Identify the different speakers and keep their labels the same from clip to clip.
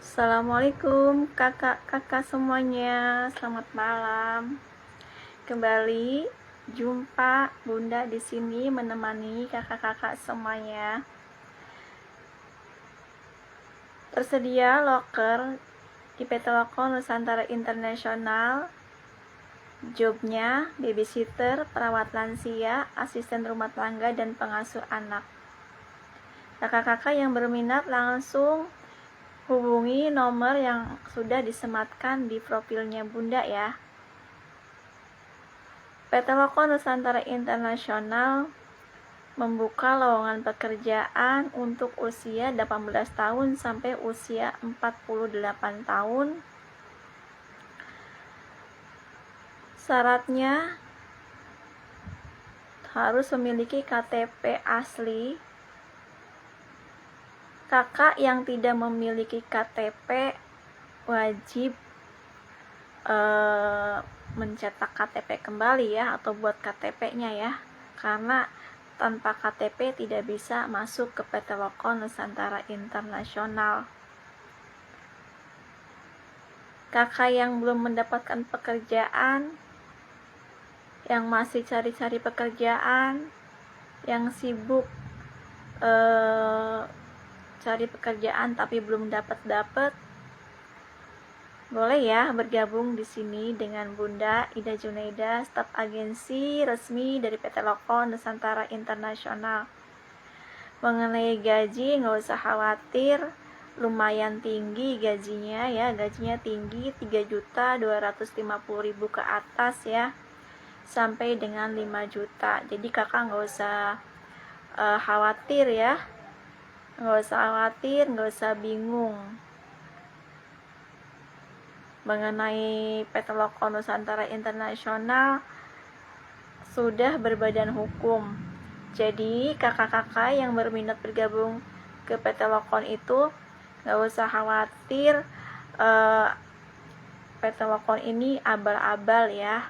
Speaker 1: Assalamualaikum kakak-kakak semuanya, selamat malam. Kembali jumpa Bunda di sini menemani kakak-kakak semuanya. Tersedia loker di PT Loko Nusantara Internasional. Jobnya babysitter, perawat lansia, asisten rumah tangga, dan pengasuh anak. Kakak-kakak yang berminat langsung hubungi nomor yang sudah disematkan di profilnya Bunda ya. PT Loko Nusantara Internasional membuka lowongan pekerjaan untuk usia 18 tahun sampai usia 48 tahun. Syaratnya harus memiliki KTP asli. Kakak yang tidak memiliki KTP wajib mencetak KTP kembali ya, atau buat KTP-nya ya, karena tanpa KTP tidak bisa masuk ke PT Loko Nusantara Internasional. Kakak yang belum mendapatkan pekerjaan, yang masih cari-cari pekerjaan, yang sibuk cari pekerjaan tapi belum dapat, boleh ya bergabung di sini dengan Bunda Ida Junaida, staf agensi resmi dari PT Loko Nusantara Internasional. Mengenai gaji nggak usah khawatir, lumayan tinggi gajinya ya, gajinya tinggi 3.250.000 ke atas ya, sampai dengan 5 juta. Jadi kakak nggak usah khawatir ya, nggak usah bingung mengenai PT Loko Nusantara Internasional sudah berbadan hukum. Jadi kakak-kakak yang berminat bergabung ke PT Lokon itu nggak usah khawatir, PT Lokon ini abal-abal ya.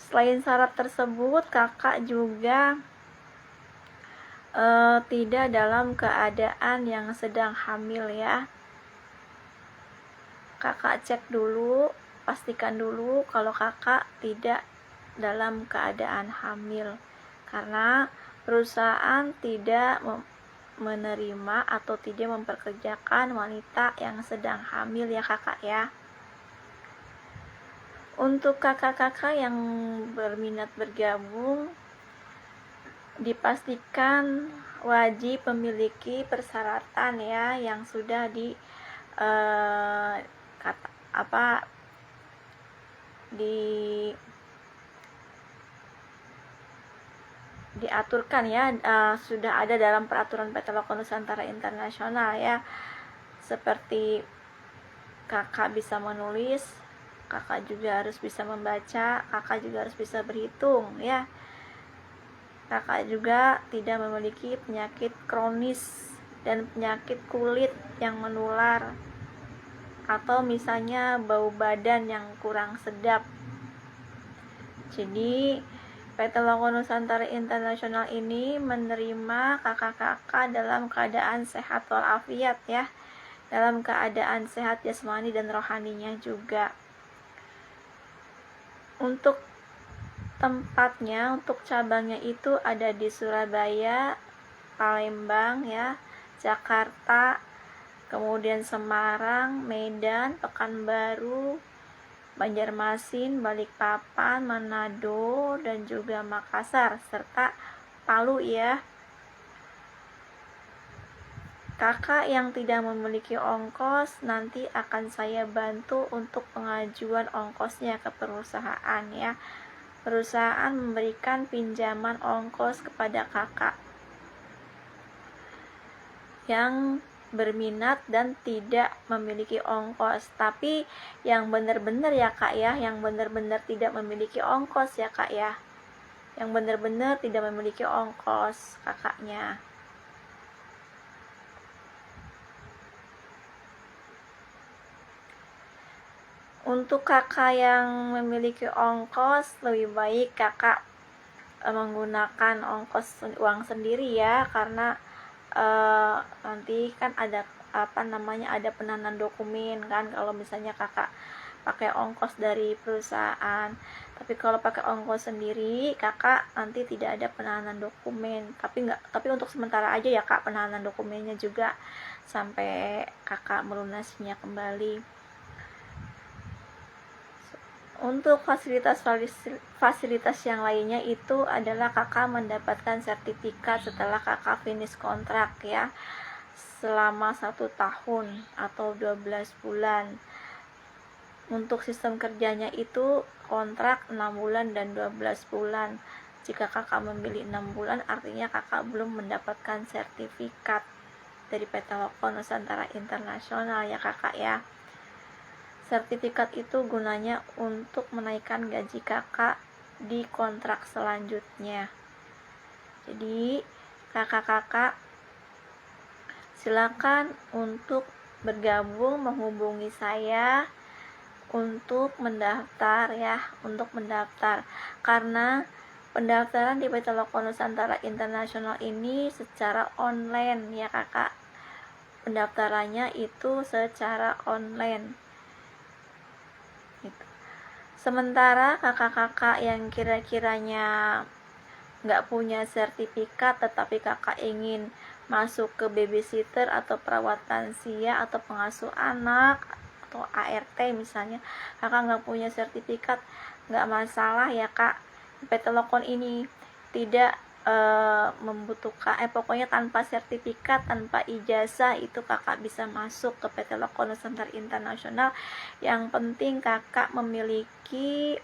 Speaker 1: Selain syarat tersebut, kakak juga tidak dalam keadaan yang sedang hamil ya. Kakak cek dulu, pastikan dulu kalau kakak tidak dalam keadaan hamil, karena perusahaan tidak menerima atau tidak memperkerjakan wanita yang sedang hamil ya kakak ya. Untuk kakak-kakak yang berminat bergabung, dipastikan wajib memiliki persyaratan ya yang sudah diaturkan ya, sudah ada dalam peraturan PT Loko Nusantara Internasional ya. Seperti kakak bisa menulis, kakak juga harus bisa membaca, kakak juga harus bisa berhitung ya. Kakak juga tidak memiliki penyakit kronis dan penyakit kulit yang menular, atau misalnya bau badan yang kurang sedap. Jadi PT Loko Nusantara Internasional ini menerima kakak-kakak dalam keadaan sehat walafiat ya, dalam keadaan sehat jasmani dan rohaninya juga. Untuk tempatnya, untuk cabangnya itu ada di Surabaya, Palembang ya, Jakarta, kemudian Semarang, Medan, Pekanbaru, Banjarmasin, Balikpapan, Manado, dan juga Makassar, serta Palu ya. Kakak yang tidak memiliki ongkos, nanti akan saya bantu untuk pengajuan ongkosnya ke perusahaan ya. Perusahaan memberikan pinjaman ongkos kepada kakak yang berminat dan tidak memiliki ongkos. Tapi yang benar-benar ya kak ya, yang benar-benar tidak memiliki ongkos ya kak ya, yang benar-benar tidak memiliki ongkos kakaknya. Untuk kakak yang memiliki ongkos, lebih baik kakak menggunakan ongkos uang sendiri ya, karena nanti kan ada ada penahanan dokumen kan kalau misalnya kakak pakai ongkos dari perusahaan. Tapi kalau pakai ongkos sendiri kakak nanti tidak ada penahanan dokumen, tapi untuk sementara aja ya kak, penahanan dokumennya juga sampai kakak melunasinya kembali. Untuk fasilitas yang lainnya itu adalah kakak mendapatkan sertifikat setelah kakak finish kontrak ya, selama 1 tahun atau 12 bulan. Untuk sistem kerjanya itu kontrak 6 bulan dan 12 bulan. Jika kakak memilih 6 bulan, artinya kakak belum mendapatkan sertifikat dari PT Loko Nusantara Internasional ya kakak ya. Sertifikat itu gunanya untuk menaikkan gaji kakak di kontrak selanjutnya. Jadi kakak-kakak silakan untuk bergabung, menghubungi saya untuk mendaftar ya, karena pendaftaran di PT Loko Nusantara Internasional ini secara online ya kakak. Pendaftarannya itu secara online. Sementara kakak-kakak yang kira-kiranya nggak punya sertifikat tetapi kakak ingin masuk ke babysitter atau perawat lansia atau pengasuh anak atau ART misalnya, kakak nggak punya sertifikat, nggak masalah ya kak. PT Lokon ini tidak membutuhkan pokoknya tanpa sertifikat, tanpa ijazah itu kakak bisa masuk ke PT Loko Nusantara Internasional. Yang penting kakak memiliki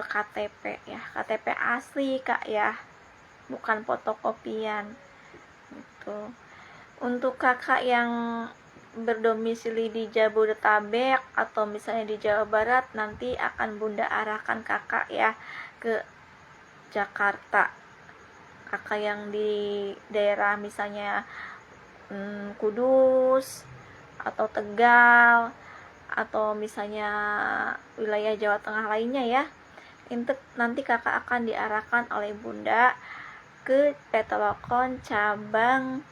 Speaker 1: KTP ya, KTP asli kak ya, bukan fotokopian gitu. Untuk kakak yang berdomisili di Jabodetabek atau misalnya di Jawa Barat, nanti akan bunda arahkan kakak ya ke Jakarta. Kakak yang di daerah misalnya Kudus atau Tegal atau misalnya wilayah Jawa Tengah lainnya ya, nanti kakak akan diarahkan oleh bunda ke PT Lokon cabang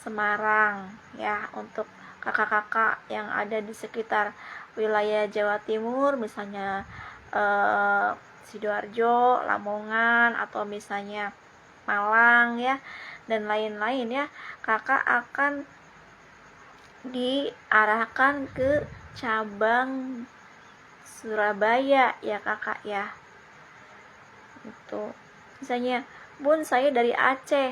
Speaker 1: Semarang ya. Untuk kakak-kakak yang ada di sekitar wilayah Jawa Timur misalnya Sidoarjo, Lamongan atau misalnya Malang ya dan lain-lain ya, kakak akan diarahkan ke cabang Surabaya ya kakak ya. Itu misalnya bun saya dari Aceh,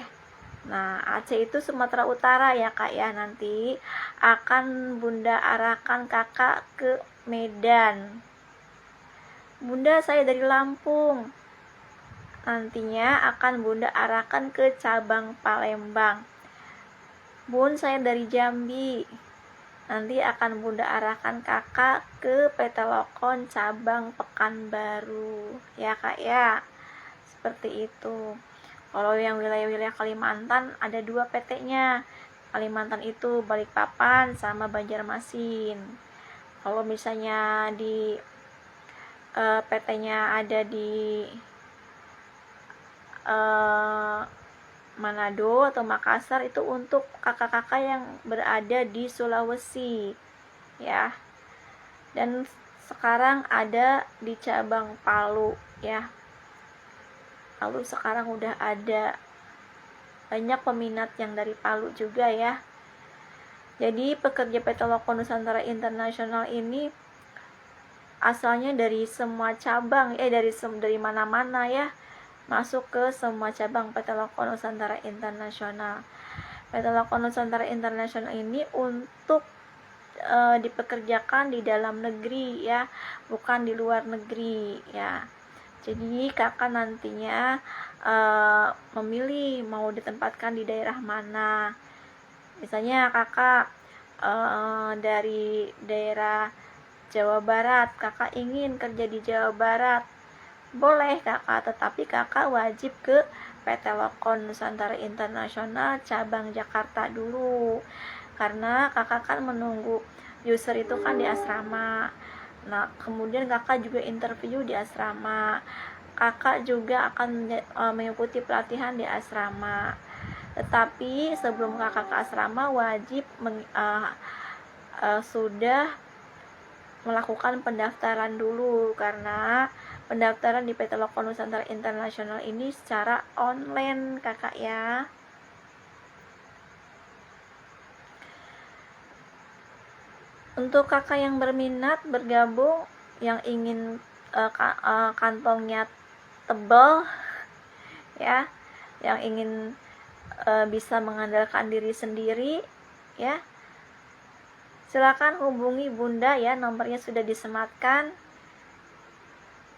Speaker 1: nah Aceh itu Sumatera Utara ya kak ya, nanti akan bunda arahkan kakak ke Medan. Bunda saya dari Lampung, nantinya akan bunda arahkan ke cabang Palembang. Bun saya dari Jambi, nanti akan bunda arahkan kakak ke PT Lokon cabang Pekanbaru ya kak ya, seperti itu. Kalau yang wilayah-wilayah Kalimantan ada 2 PT-nya. Kalimantan itu Balikpapan sama Banjarmasin. Kalau misalnya di PT-nya ada di Manado atau Makassar, itu untuk kakak-kakak yang berada di Sulawesi ya. Dan sekarang ada di cabang Palu ya. Palu sekarang udah ada banyak peminat yang dari Palu juga ya. Jadi pekerja PT Loko Nusantara Internasional ini asalnya dari semua cabang dari mana-mana ya, masuk ke semua cabang PT Loko Nusantara Internasional. PT Loko Nusantara Internasional ini untuk dipekerjakan di dalam negeri ya, bukan di luar negeri ya. Jadi kakak nantinya memilih mau ditempatkan di daerah mana. Misalnya kakak dari daerah Jawa Barat, kakak ingin kerja di Jawa Barat, boleh kakak, tetapi kakak wajib ke PT Lokon Nusantara Internasional cabang Jakarta dulu, karena kakak kan menunggu user itu kan di asrama. Nah kemudian kakak juga interview di asrama, kakak juga akan mengikuti pelatihan di asrama. Tetapi sebelum kakak ke asrama wajib sudah melakukan pendaftaran dulu, karena pendaftaran di PT Loko Nusantara Internasional ini secara online kakak ya. Untuk kakak yang berminat bergabung, yang ingin kantongnya tebal ya, yang ingin bisa mengandalkan diri sendiri ya, silakan hubungi Bunda ya, nomornya sudah disematkan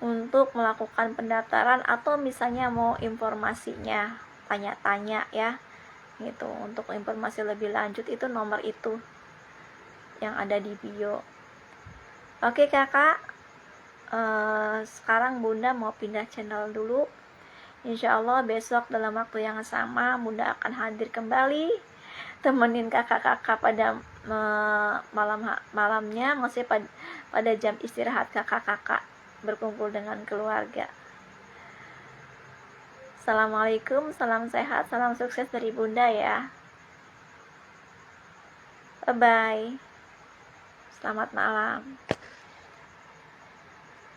Speaker 1: untuk melakukan pendaftaran, atau misalnya mau informasinya tanya-tanya ya gitu. Untuk informasi lebih lanjut itu nomor itu yang ada di bio. Oke kakak, sekarang Bunda mau pindah channel dulu. Insya Allah besok dalam waktu yang sama Bunda akan hadir kembali, temenin kakak-kakak pada malamnya, maksudnya pada jam istirahat kakak-kakak berkumpul dengan keluarga. Assalamualaikum, salam sehat, salam sukses dari Bunda ya. Bye bye, selamat malam.